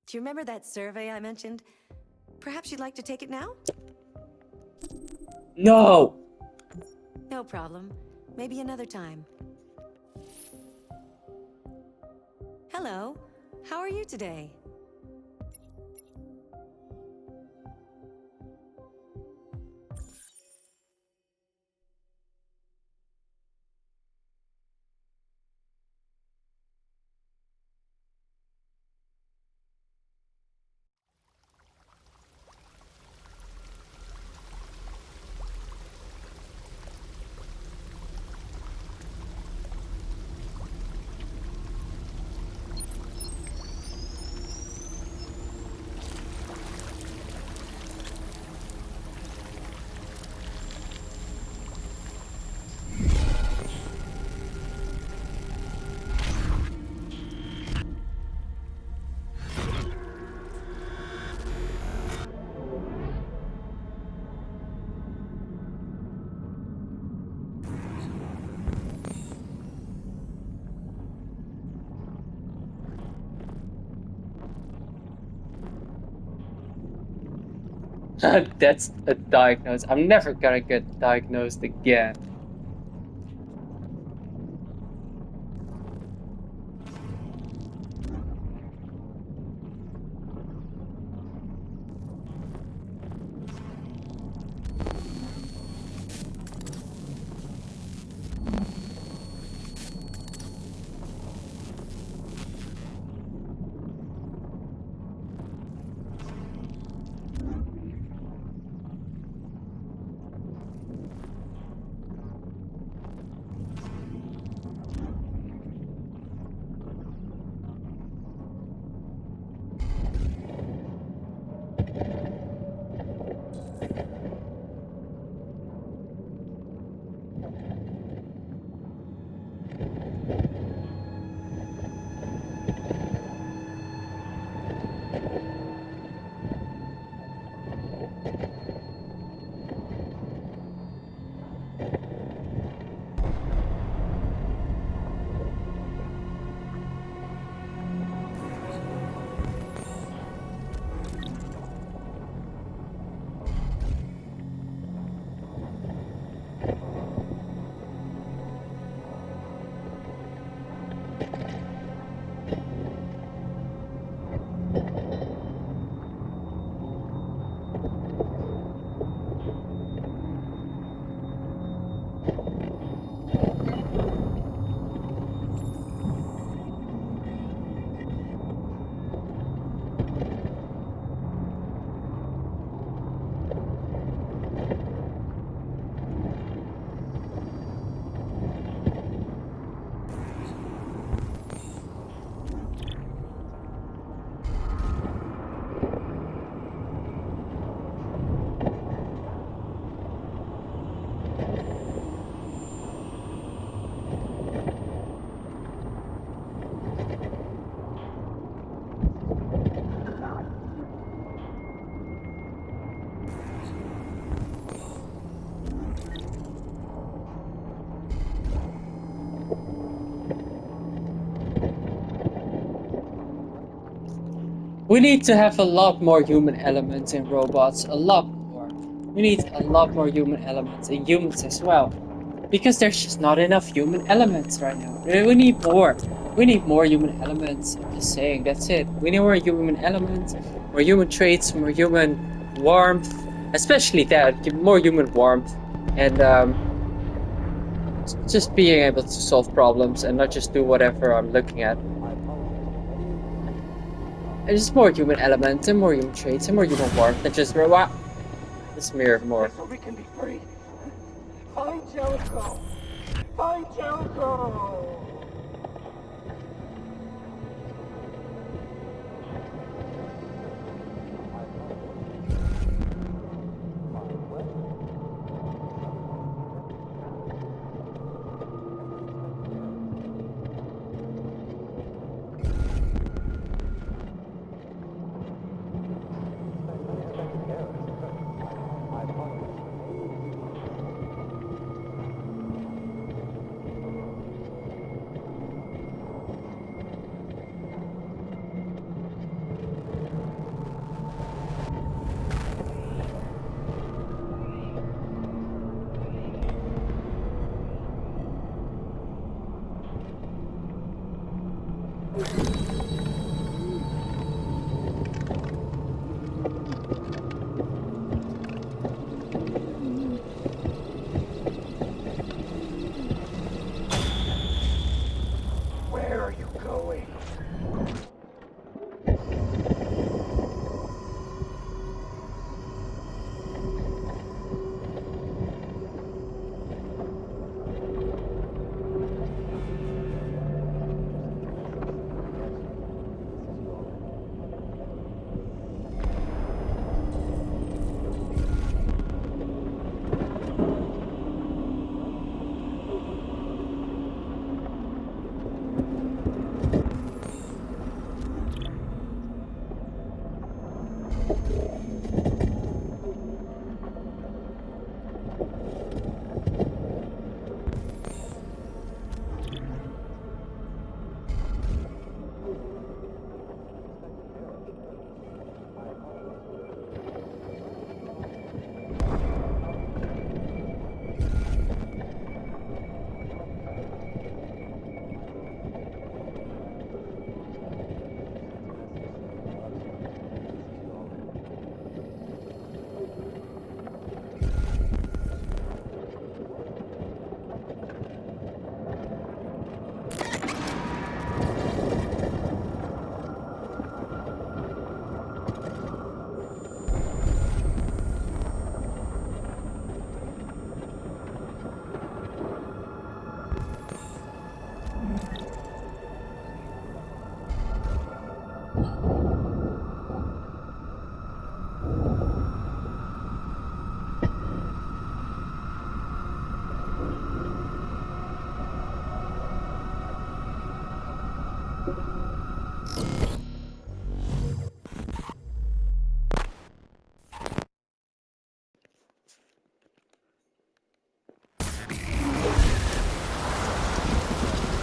Do you remember that survey I mentioned? Perhaps you'd like to take it now? No! No problem. Maybe another time. Hello. How are you today? That's a diagnosis. I'm never gonna get diagnosed again. We need to have a lot more human elements in robots, a lot more. We need a lot more human elements in humans as well. Because there's just not enough human elements right now. We need more. We need more human elements. I'm just saying, that's it. We need more human elements, more human traits, more human warmth. Especially that, more human warmth. And just being able to solve problems and not just do whatever I'm looking at. And just more human elements and more human traits and more human warmth and just this mirror more. So we can be free. Find Jericho! Find Jericho! Where are you going?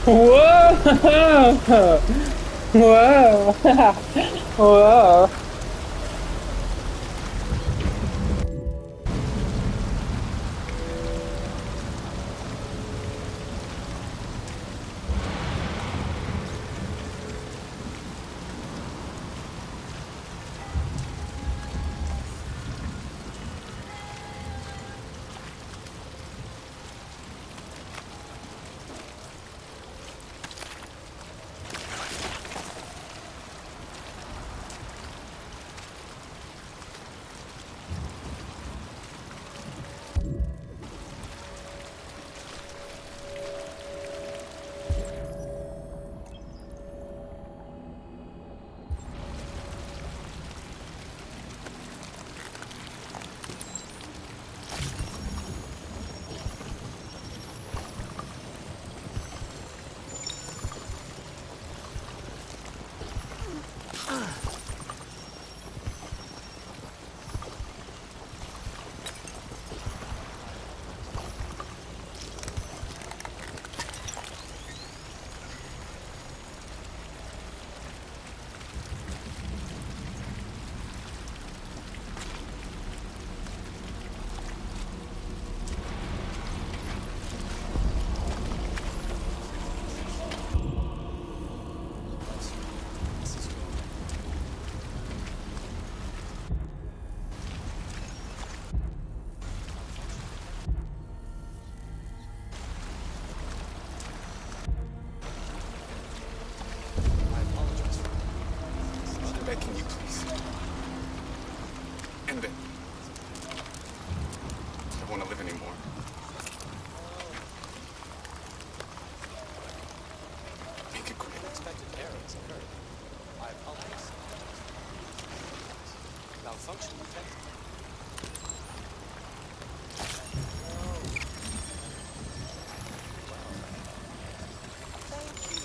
Whoa! Whoa! Whoa! Can you please end it? I don't want to live anymore. Make it quick. Unexpected errors occurred. I apologize. Malfunction detected. Thank you.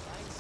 Nice.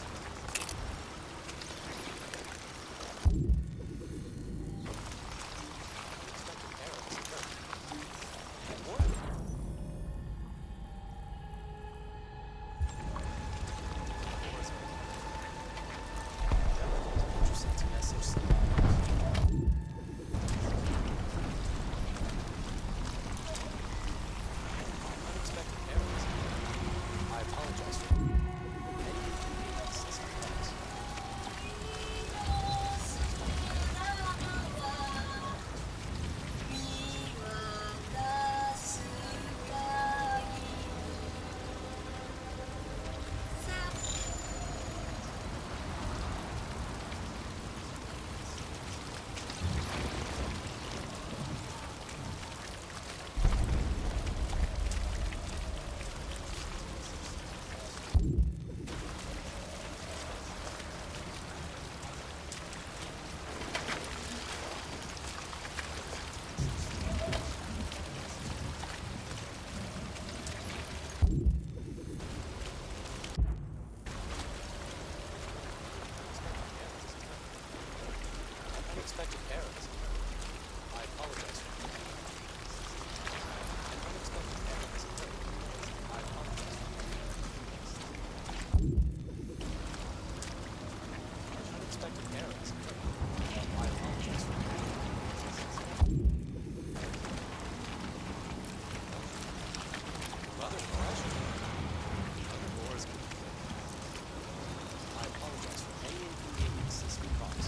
Unexpected errors occurred. I apologize for that. Unexpected errors occurred. I apologize for that. Unexpected errors occurred. I apologize for that. Mother crashing. Mother doors. I apologize for any inconvenience this may cause.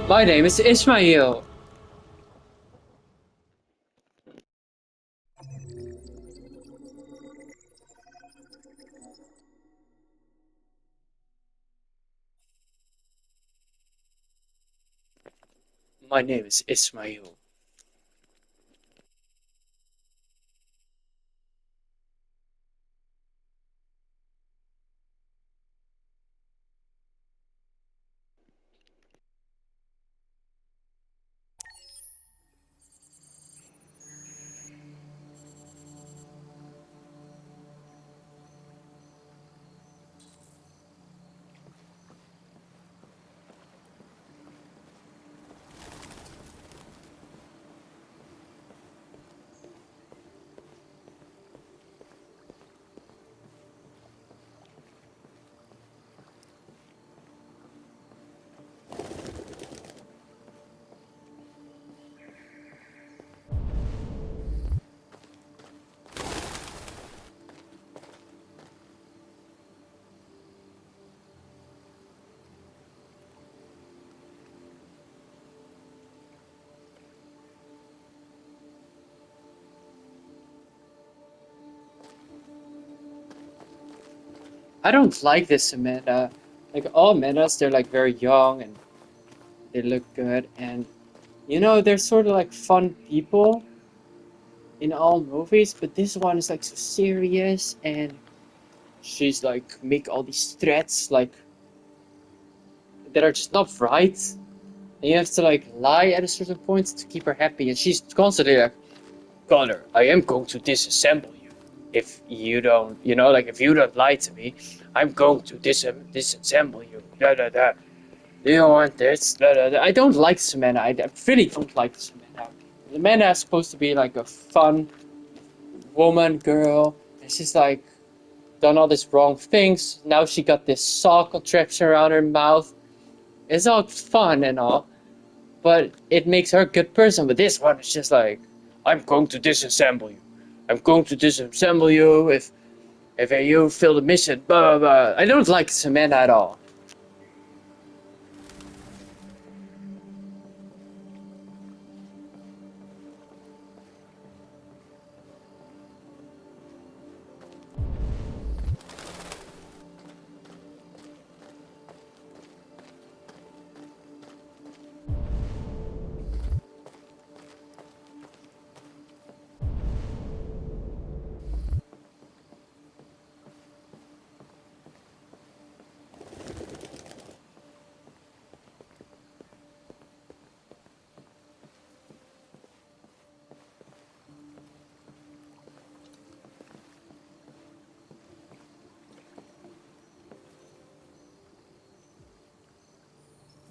My name is Ismail. My name is Ismail. I don't like this Amanda. Like all Amandas, they're like very young and they look good, and you know they're sort of like fun people in all movies. But this one is like so serious, and she's like make all these threats like that are just not right. And you have to like lie at a certain point to keep her happy, and she's constantly like, Connor, I am going to disassemble you. If you don't, you know, like if you don't lie to me, I'm going to disassemble you. Da da da. You don't want this. Da da da. I don't like Samantha. I really don't like Samantha. Samantha is supposed to be like a fun woman, girl, and she's like done all these wrong things. Now she got this saw contraption around her mouth. It's all fun and all, but it makes her a good person. But this one is just like, I'm going to disassemble you. I'm going to disassemble you if you fail the mission. Blah, blah, blah. I don't like Samantha at all.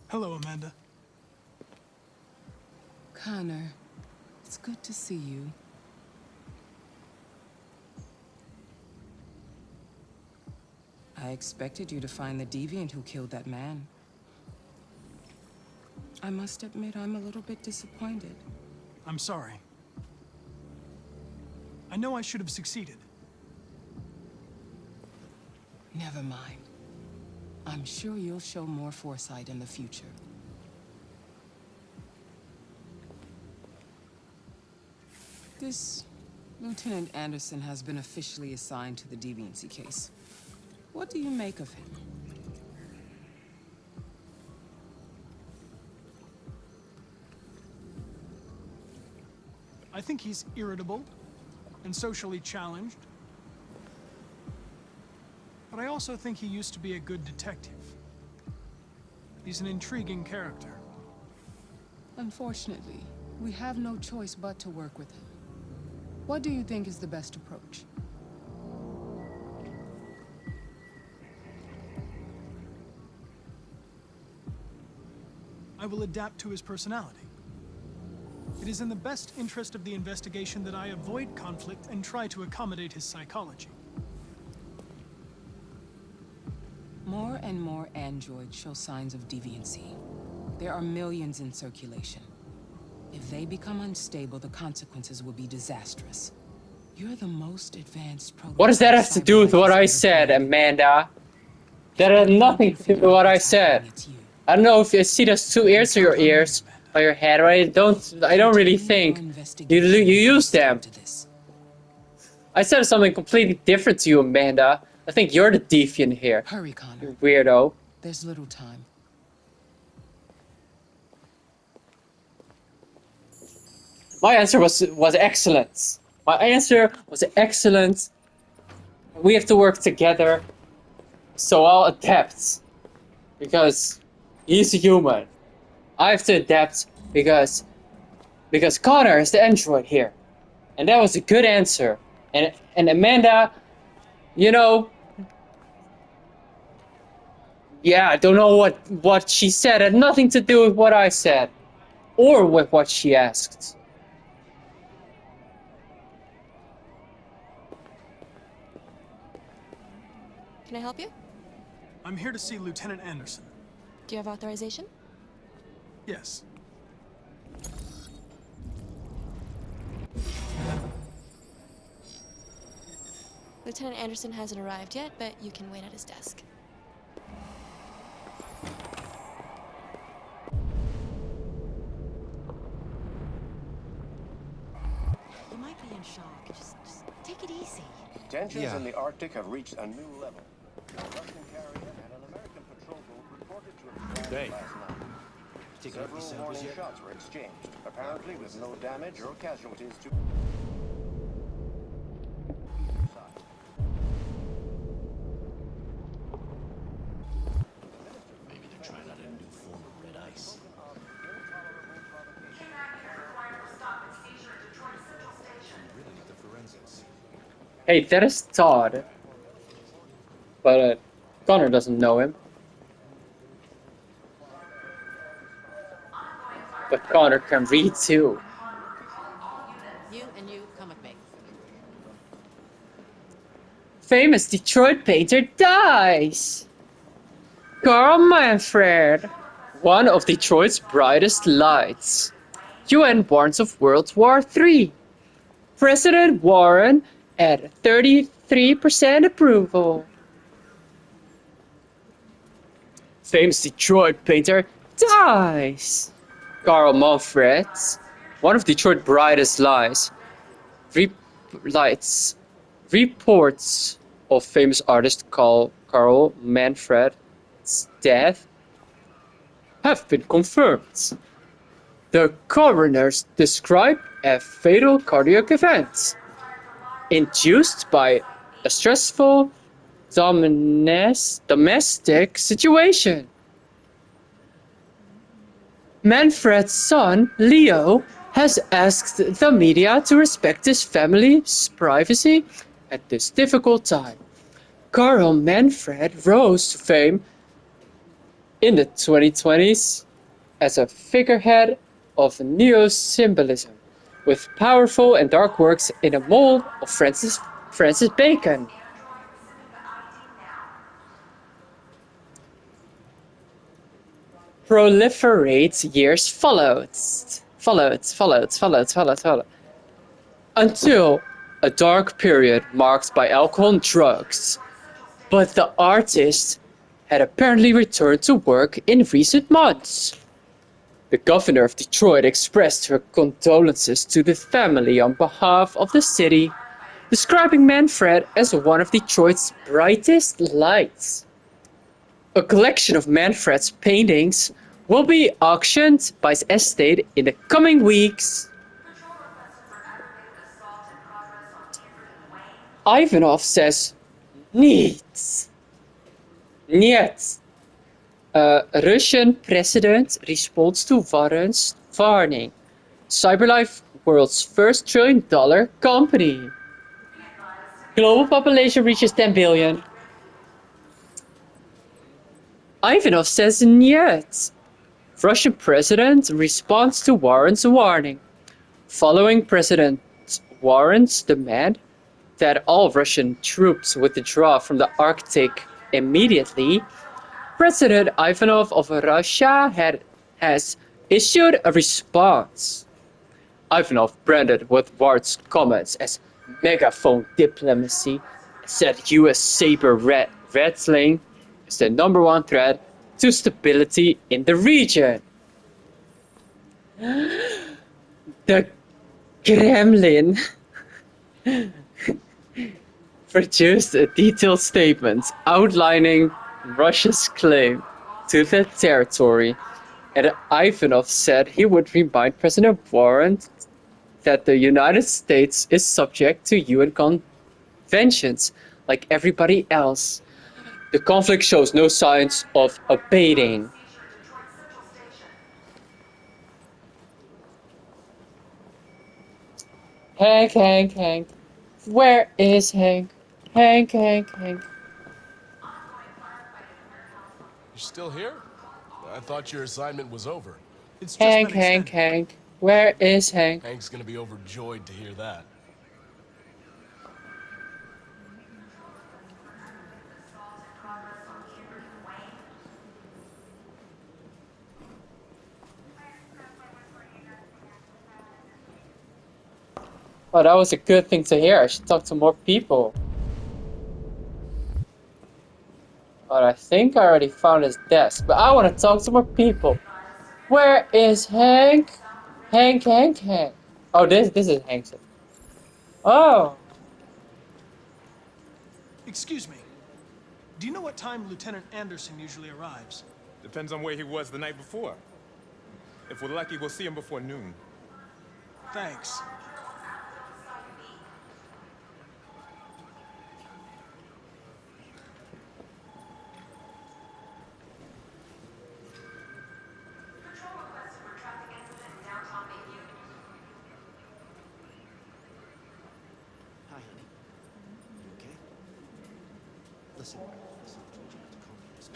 Hello, Amanda. Connor, it's good to see you. I expected you to find the deviant who killed that man. I must admit, I'm a little bit disappointed. I'm sorry. I know I should have succeeded. Never mind. I'm sure you'll show more foresight in the future. This Lieutenant Anderson has been officially assigned to the deviancy case. What do you make of him? I think he's irritable and socially challenged. But I also think he used to be a good detective. He's an intriguing character. Unfortunately, we have no choice but to work with him. What do you think is the best approach? I will adapt to his personality. It is in the best interest of the investigation that I avoid conflict and try to accommodate his psychology. More and more androids show signs of deviancy. There are millions in circulation. If they become unstable, the consequences will be disastrous. You're the most advanced program. What does that have to do with what I said, Amanda? That had nothing to do with what I said. It's you. I don't know if you see those two ears or your ears or your head, right? I don't really think you use them. To this. I said something completely different to you, Amanda. I think you're the deviant here, Hurry, Connor. you weirdo. There's little time. My answer was excellent. My answer was excellent. We have to work together. So I'll adapt. Because he's a human. I have to adapt because Connor is the android here. And that was a good answer. And Amanda, you know, yeah, I don't know what she said. It had nothing to do with what I said. Or with what she asked. Can I help you? I'm here to see Lieutenant Anderson. Do you have authorization? Yes. Lieutenant Anderson hasn't arrived yet, but you can wait at his desk. You might be in shock. Just take it easy. Tensions Yeah. in the Arctic have reached a new level. Hey. Taking up these Several samples warning yet? shots were exchanged, apparently with no damage or casualties to either side. Maybe they're trying out a new form of red ice. Really need the forensics. Hey, that is Todd. But Connor doesn't know him. But Connor can read too. You and you come with me. Famous Detroit painter dies! Carl Manfred, one of Detroit's brightest lights. UN warns of World War III. President Warren at 33% approval. Famous Detroit painter dies. Carl Manfred, one of Detroit's brightest lights. Reports of famous artist Carl Manfred's death have been confirmed. The coroners described a fatal cardiac event induced by a stressful domestic situation. Manfred's son, Leo, has asked the media to respect his family's privacy at this difficult time. Carl Manfred rose to fame in the 2020s as a figurehead of neo-symbolism, with powerful and dark works in a mold of Francis Bacon. Proliferate years followed until a dark period marked by alcohol and drugs. But the artist had apparently returned to work in recent months. The governor of Detroit expressed her condolences to the family on behalf of the city, describing Manfred as one of Detroit's brightest lights. A collection of Manfred's paintings will be auctioned by his estate in the coming weeks. Ivanov says, Niet. Russian president responds to Warren's warning. CyberLife, world's first $1 trillion company. Global population reaches 10 billion. Ivanov says niet. Russian president responds to Warren's warning. Following President Warren's demand that all Russian troops withdraw from the Arctic immediately, President Ivanov of Russia has issued a response. Ivanov branded with Warren's comments as megaphone diplomacy, said US saber rattling is the #1 threat to stability in the region. The Kremlin produced a detailed statement outlining Russia's claim to the territory, and Ivanov said he would remind President Warren that the United States is subject to UN conventions like everybody else. The conflict shows no signs of abating. Hank. Where is Hank? Hank. You're still here? I thought your assignment was over. It's just been extended. Hank. Where is Hank? Hank's gonna be overjoyed to hear that. Oh, that was a good thing to hear. I should talk to more people. But I think I already found his desk. But I want to talk to more people. Where is Hank? Hank. Oh, this is Hank. Oh. Excuse me. Do you know what time Lieutenant Anderson usually arrives? Depends on where he was the night before. If we're lucky, we'll see him before noon. Thanks. Hi, honey. You okay? Listen, I told you not to call me this.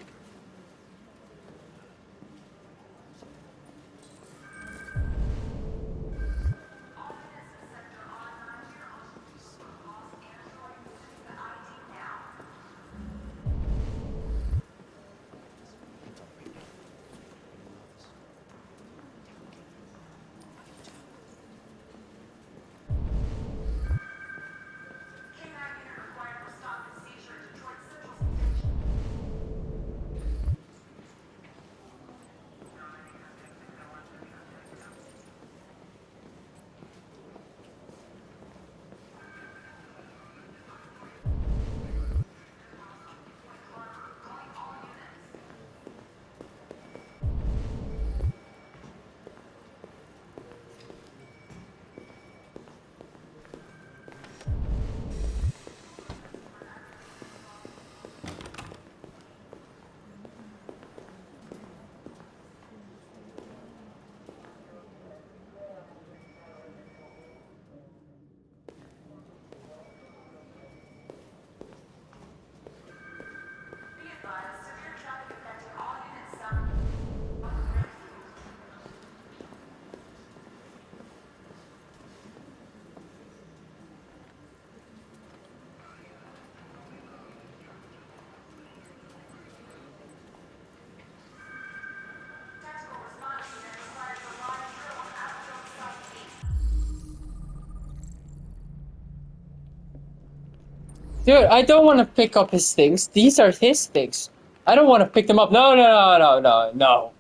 Dude, I don't want to pick up his things. These are his things. I don't want to pick them up. No.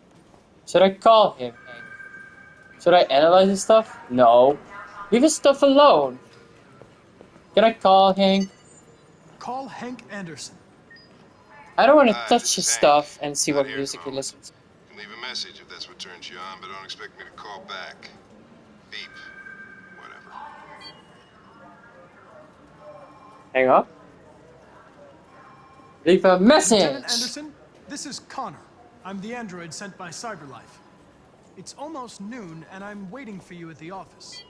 Should I call him, Hank? Should I analyze his stuff? No. Leave his stuff alone. Can I call Hank? Call Hank Anderson. I don't want to Hi, touch this his is Hank. stuff and see Not what here at music the he moment. listens to. You can leave a message if that's what turns you on, but don't expect me to call back. Beep. Whatever. Hang up. Leave a message! Lieutenant Anderson, this is Connor. I'm the android sent by CyberLife. It's almost noon, and I'm waiting for you at the office.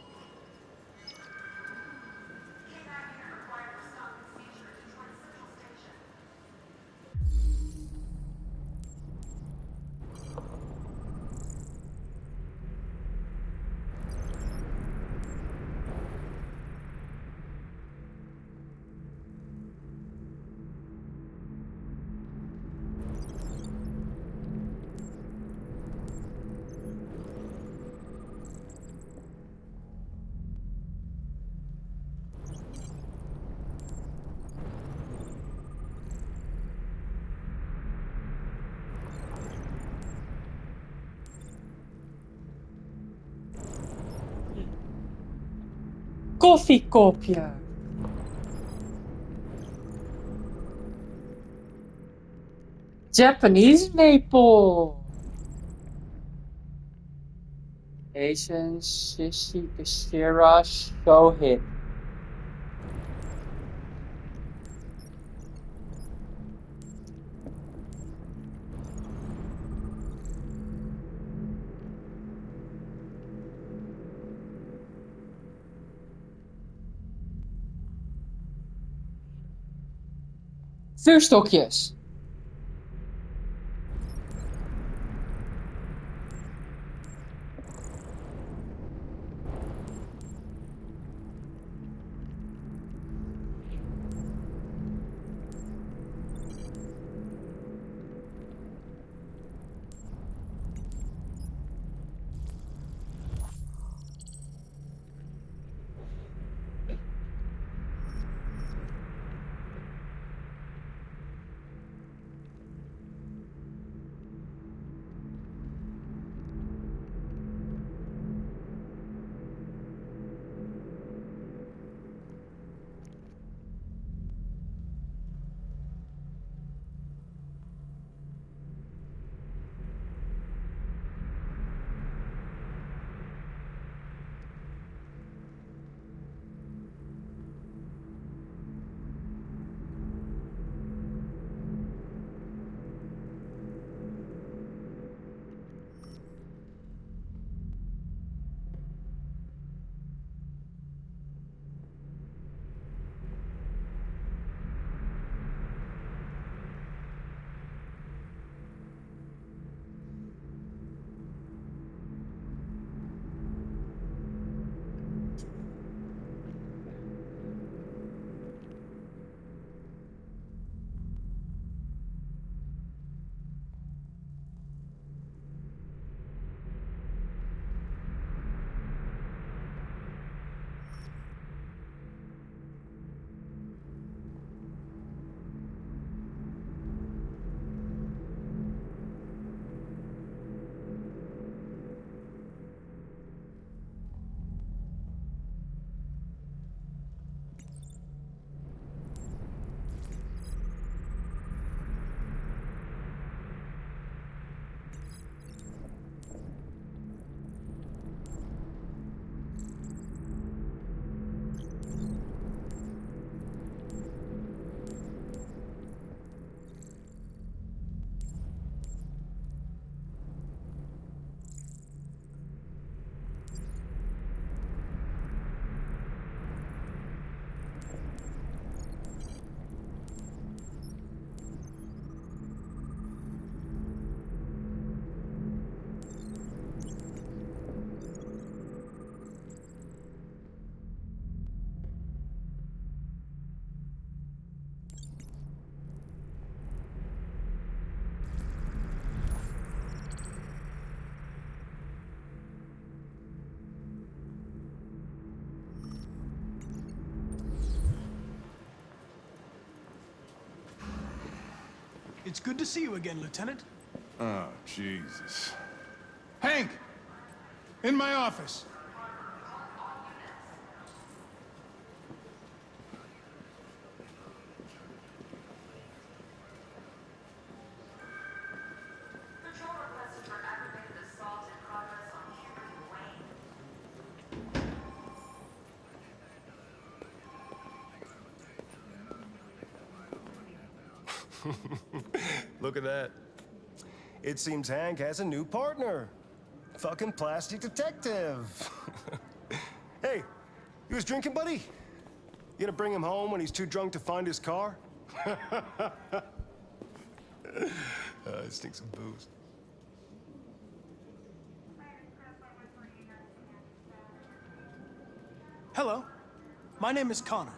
Coffee copia. Japanese maple. Asian Shishikashira Shohit. Vuurstokjes. It's good to see you again, Lieutenant. Oh, Jesus. Hank! In my office. Look at that. It seems Hank has a new partner. Fucking plastic detective. Hey, you was drinking, buddy? You gonna bring him home when he's too drunk to find his car? It stinks of booze. Hello. My name is Connor.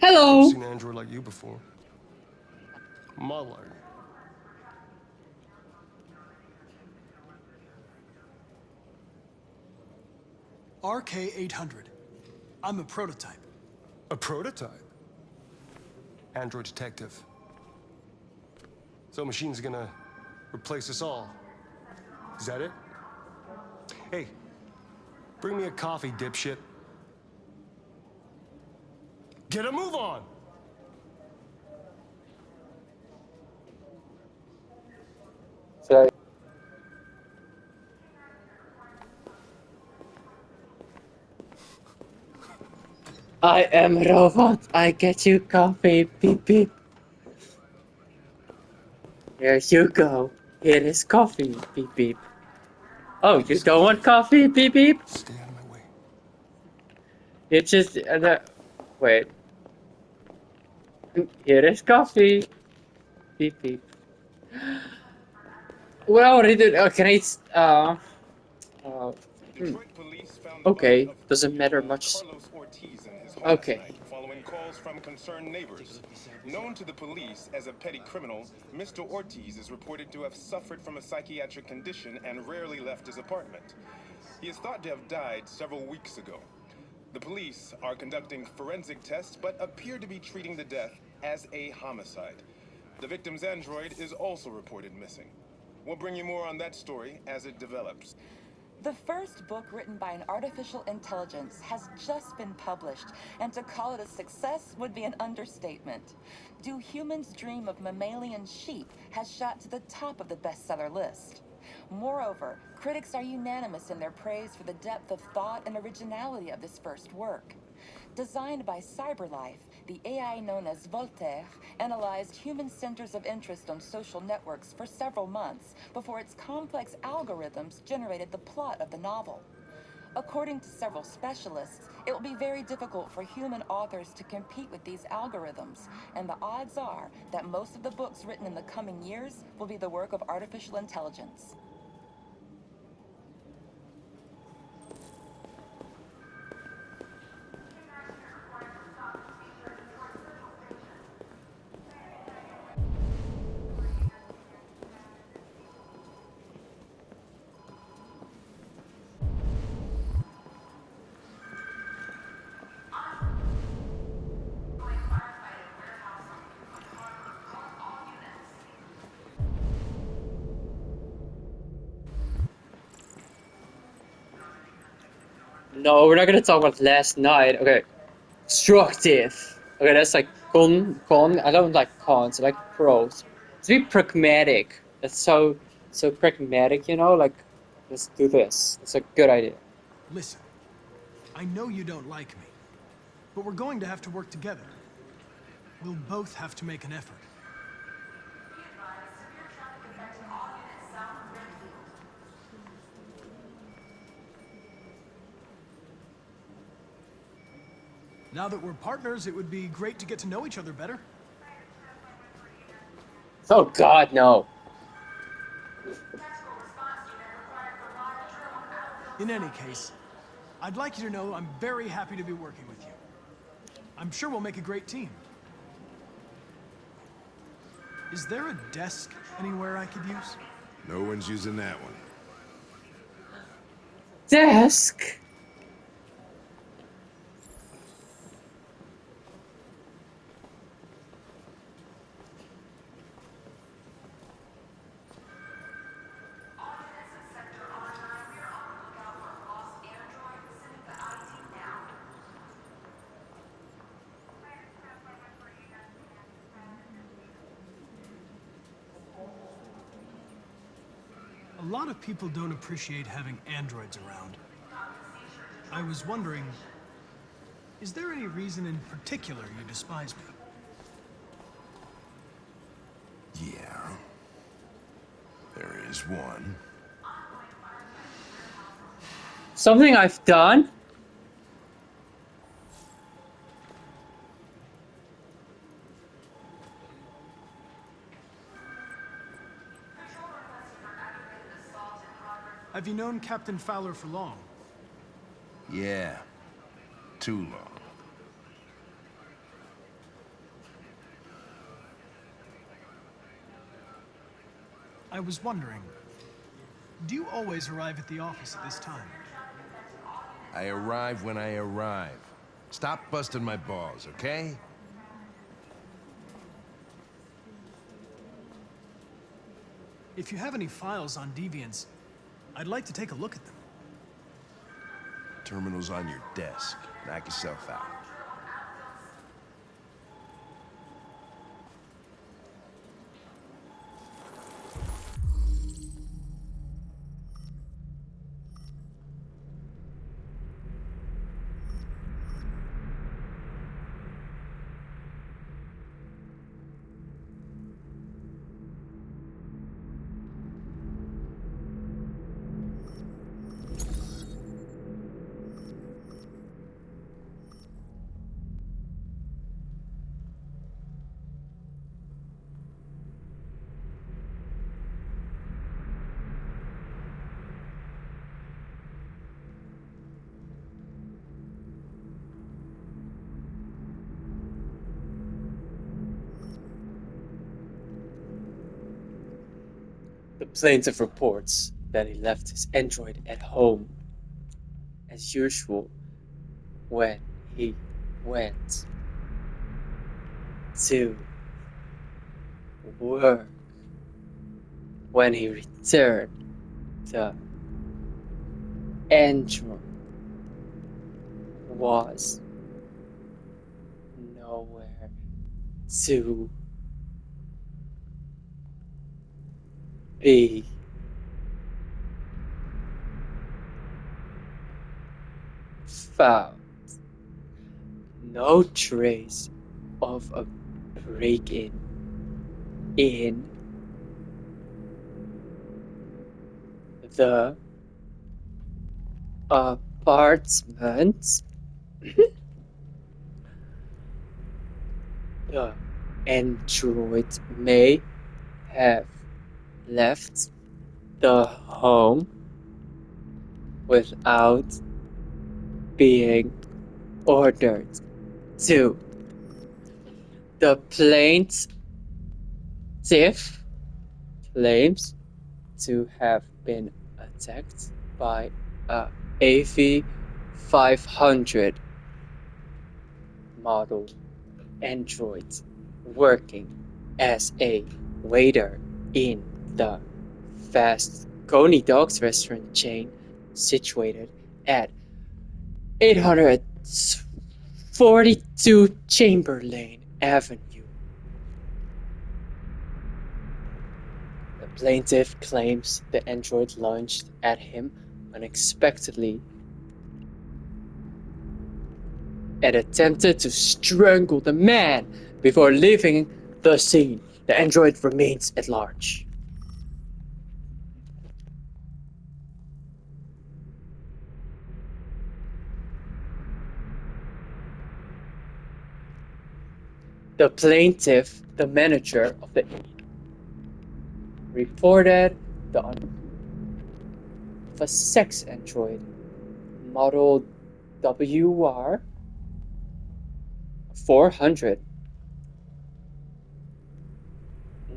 Hello. I've seen an android like you before. Muller. RK-800. I'm a prototype. A prototype? Android detective. So machines are gonna replace us all. Is that it? Hey, bring me a coffee, dipshit. Get a move on! So I am a robot. I get you coffee. Beep beep. Here you go. Here is coffee. Beep beep. Oh, you don't want coffee? Beep beep. Stay out of my way. It's just wait. Here is coffee. Beep beep. We already did. Can I? Okay, doesn't matter much. Okay. Following calls from concerned neighbors. Known to the police as a petty criminal, Mr. Ortiz is reported to have suffered from a psychiatric condition and rarely left his apartment. He is thought to have died several weeks ago. The police are conducting forensic tests but appear to be treating the death as a homicide. The victim's android is also reported missing. We'll bring you more on that story as it develops. The first book written by an artificial intelligence has just been published, and to call it a success would be an understatement. Do Humans Dream of Mammalian Sheep has shot to the top of the bestseller list. Moreover, critics are unanimous in their praise for the depth of thought and originality of this first work. Designed by CyberLife, the AI known as Voltaire analyzed human centers of interest on social networks for several months before its complex algorithms generated the plot of the novel. According to several specialists, it will be very difficult for human authors to compete with these algorithms, and the odds are that most of the books written in the coming years will be the work of artificial intelligence. No, we're not gonna talk about last night. Okay. Destructive. Okay, that's like con. I don't like cons, I like pros. To be pragmatic. That's so pragmatic, you know? Like, let's do this. It's a good idea. Listen, I know you don't like me, but we're going to have to work together. We'll both have to make an effort. Now that we're partners, it would be great to get to know each other better. Oh God, no. In any case, I'd like you to know I'm very happy to be working with you. I'm sure we'll make a great team. Is there a desk anywhere I could use? No one's using that one. lot of people don't appreciate having androids around. I was wondering, is there any reason in particular you despise me? Yeah. There is one. Something I've done? Have you known Captain Fowler for long? Yeah. Too long. I was wondering, do you always arrive at the office at this time? I arrive when I arrive. Stop busting my balls, okay? If you have any files on Deviants, I'd like to take a look at them. Terminal's on your desk. Knock yourself out. The plaintiff reports that he left his android at home, as usual, when he went to work. When he returned, the android was nowhere to be found. No trace of a break-in in the apartment. The android may have left the home without being ordered to. The plaintiff claims to have been attacked by a AV-500 model android working as a waiter in the fast Coney Dogs restaurant chain situated at 842 Chamberlain Avenue. The plaintiff claims the android lunged at him unexpectedly and attempted to strangle the man before leaving the scene. The android remains at large. The plaintiff, the manager of the reported the of a sex android model WR400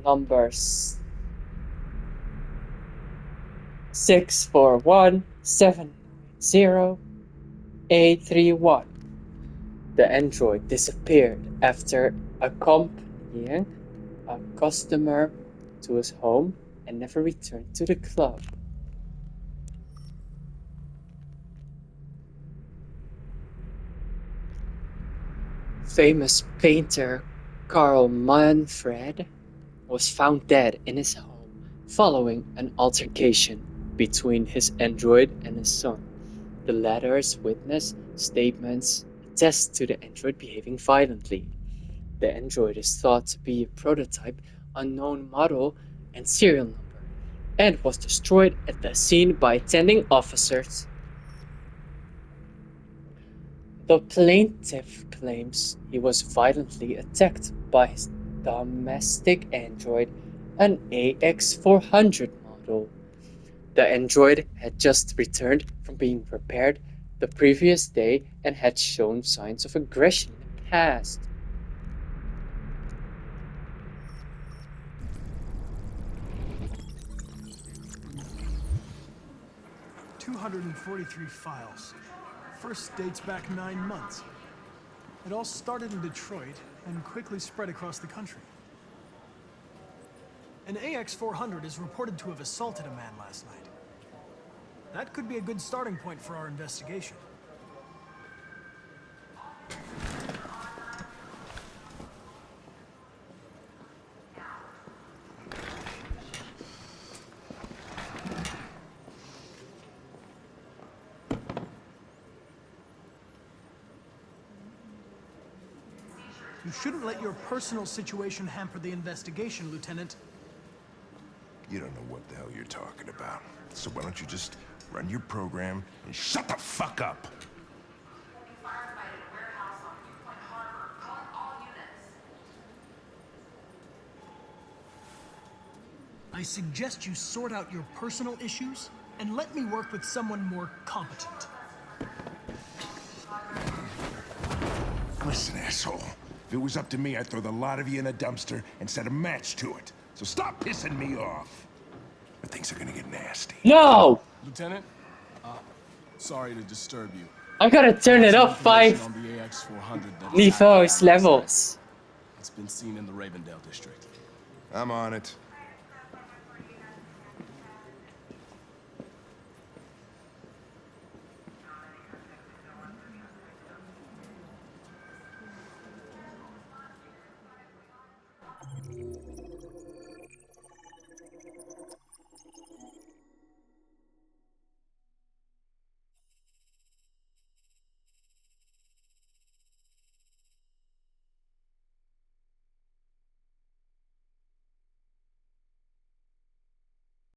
numbers 64170A31. The android disappeared after accompanying a customer to his home and never returned to the club. Famous painter Carl Manfred was found dead in his home following an altercation between his android and his son. The latter's witness statements attest to the android behaving violently. The android is thought to be a prototype, unknown model, and serial number, and was destroyed at the scene by attending officers. The plaintiff claims he was violently attacked by his domestic android, an AX400 model. The android had just returned from being repaired the previous day and had shown signs of aggression in the past. "243 files. First dates back 9 months. It all started in Detroit and quickly spread across the country. An AX400 is reported to have assaulted a man last night. That could be a good starting point for our investigation. You shouldn't let your personal situation hamper the investigation, Lieutenant. You don't know what the hell you're talking about. So why don't you just run your program and shut the fuck up? I suggest you sort out your personal issues and let me work with someone more competent. Listen, asshole. If it was up to me, I'd throw the lot of you in a dumpster and set a match to it. So stop pissing me off. Or things are gonna get nasty. No! Lieutenant, sorry to disturb you. I gotta turn it up 5 On the AX400 that Levo's levels. It's been seen in the Ravendale district. I'm on it.